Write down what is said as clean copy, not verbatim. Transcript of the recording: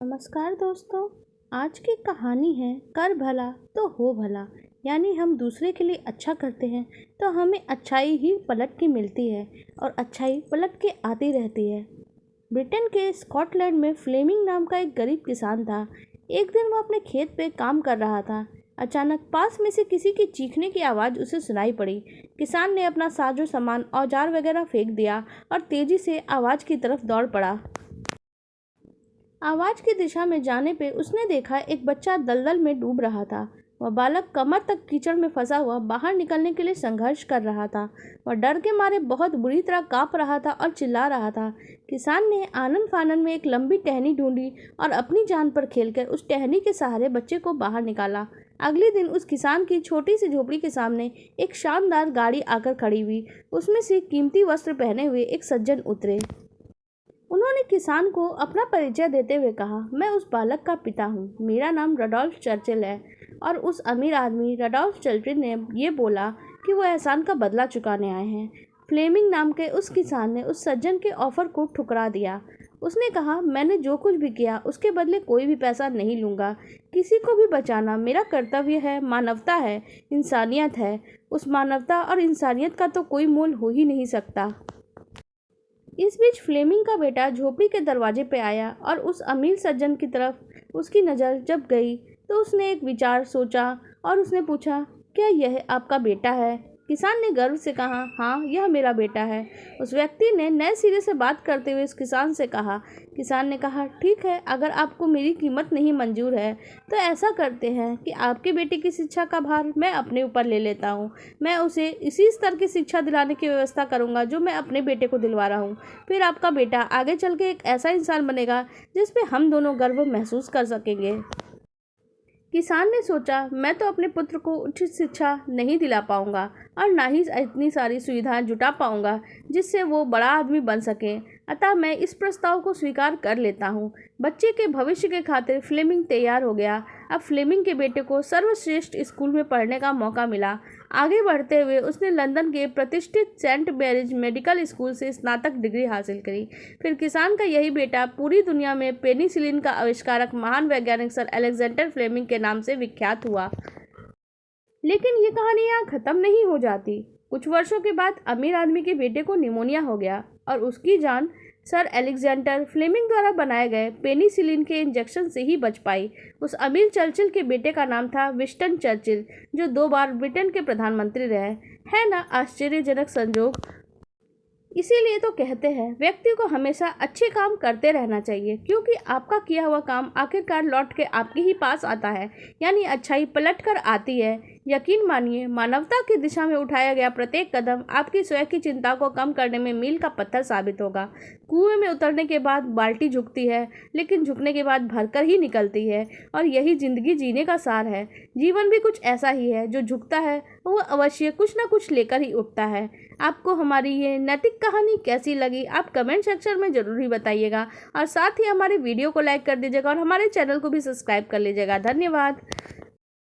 नमस्कार दोस्तों। आज की कहानी है कर भला तो हो भला। यानी हम दूसरे के लिए अच्छा करते हैं तो हमें अच्छाई ही पलट के मिलती है और अच्छाई पलट के आती रहती है। ब्रिटेन के स्कॉटलैंड में फ्लेमिंग नाम का एक गरीब किसान था। एक दिन वो अपने खेत पे काम कर रहा था। अचानक पास में से किसी की चीखने की आवाज़ उसे सुनाई पड़ी। किसान ने अपना साजो सामान औजार वगैरह फेंक दिया और तेजी से आवाज़ की तरफ दौड़ पड़ा। आवाज़ की दिशा में जाने पे उसने देखा एक बच्चा दलदल में डूब रहा था। वह बालक कमर तक कीचड़ में फंसा हुआ बाहर निकलने के लिए संघर्ष कर रहा था। वह डर के मारे बहुत बुरी तरह कांप रहा था और चिल्ला रहा था। किसान ने आनन फानन में एक लंबी टहनी ढूंढी और अपनी जान पर खेलकर उस टहनी के सहारे बच्चे को बाहर निकाला। अगले दिन उस किसान की छोटी सी झोपड़ी के सामने एक शानदार गाड़ी आकर खड़ी हुई। उसमें से कीमती वस्त्र पहने हुए एक सज्जन उतरे। उन्होंने किसान को अपना परिचय देते हुए कहा, मैं उस बालक का पिता हूँ। मेरा नाम रडोल्फ चर्चिल है। और उस अमीर आदमी रडोल्फ चर्चिल ने ये बोला कि वो एहसान का बदला चुकाने आए हैं। फ्लेमिंग नाम के उस किसान ने उस सज्जन के ऑफर को ठुकरा दिया। उसने कहा, मैंने जो कुछ भी किया उसके बदले कोई भी पैसा नहीं लूँगा। किसी को भी बचाना मेरा कर्तव्य है, मानवता है, इंसानियत है। उस मानवता और इंसानियत का तो कोई मोल हो ही नहीं सकता। इस बीच फ्लेमिंग का बेटा झोपड़ी के दरवाजे पे आया और उस अमीर सज्जन की तरफ उसकी नज़र जब गई तो उसने एक विचार सोचा और उसने पूछा, क्या यह आपका बेटा है? किसान ने गर्व से कहा, हाँ, यह मेरा बेटा है। उस व्यक्ति ने नए सिरे से बात करते हुए उस किसान से कहा। किसान ने कहा, ठीक है, अगर आपको मेरी कीमत नहीं मंजूर है तो ऐसा करते हैं कि आपके बेटे की शिक्षा का भार मैं अपने ऊपर ले लेता हूँ। मैं उसे इसी स्तर की शिक्षा दिलाने की व्यवस्था करूँगा जो मैं अपने बेटे को दिलवा रहा हूँ। फिर आपका बेटा आगे चल के एक ऐसा इंसान बनेगा जिस पे हम दोनों गर्व महसूस कर सकेंगे। किसान ने सोचा, मैं तो अपने पुत्र को उचित शिक्षा नहीं दिला पाऊंगा और ना ही इतनी सारी सुविधाएं जुटा पाऊंगा जिससे वो बड़ा आदमी बन सके। अतः मैं इस प्रस्ताव को स्वीकार कर लेता हूँ। बच्चे के भविष्य के खातिर फ्लेमिंग तैयार हो गया। अब फ्लेमिंग के बेटे को सर्वश्रेष्ठ स्कूल में पढ़ने का मौका मिला। आगे बढ़ते हुए उसने लंदन के प्रतिष्ठित सेंट मैरीज मेडिकल स्कूल से स्नातक डिग्री हासिल करी। फिर किसान का यही बेटा पूरी दुनिया में पेनिसिलिन का आविष्कारक महान वैज्ञानिक सर अलेक्जेंडर फ्लेमिंग के नाम से विख्यात हुआ। लेकिन ये कहानी यहाँ खत्म नहीं हो जाती। कुछ वर्षों के बाद अमीर आदमी के बेटे को निमोनिया हो गया और उसकी जान सर अलेक्जेंडर फ्लेमिंग द्वारा बनाए गए पेनिसिलिन के इंजेक्शन से ही बच पाई। उस अमीर चर्चिल के बेटे का नाम था विंस्टन चर्चिल, जो 2 बार ब्रिटेन के प्रधानमंत्री रहे। है ना आश्चर्यजनक संजोग। इसीलिए तो कहते हैं व्यक्ति को हमेशा अच्छे काम करते रहना चाहिए, क्योंकि आपका किया हुआ काम आखिरकार लौट के आपके ही पास आता है। यानी अच्छाई पलट कर आती है। यकीन मानिए, मानवता की दिशा में उठाया गया प्रत्येक कदम आपकी स्वयं की चिंता को कम करने में मील का पत्थर साबित होगा। कुएं में उतरने के बाद बाल्टी झुकती है, लेकिन झुकने के बाद भरकर ही निकलती है। और यही जिंदगी जीने का सार है। जीवन भी कुछ ऐसा ही है, जो झुकता है वह अवश्य कुछ न कुछ लेकर ही उठता है। आपको हमारी ये नैतिक कहानी कैसी लगी आप कमेंट सेक्शन में ज़रूर ही बताइएगा और साथ ही हमारे वीडियो को लाइक कर दीजिएगा और हमारे चैनल को भी सब्सक्राइब कर लीजिएगा। धन्यवाद।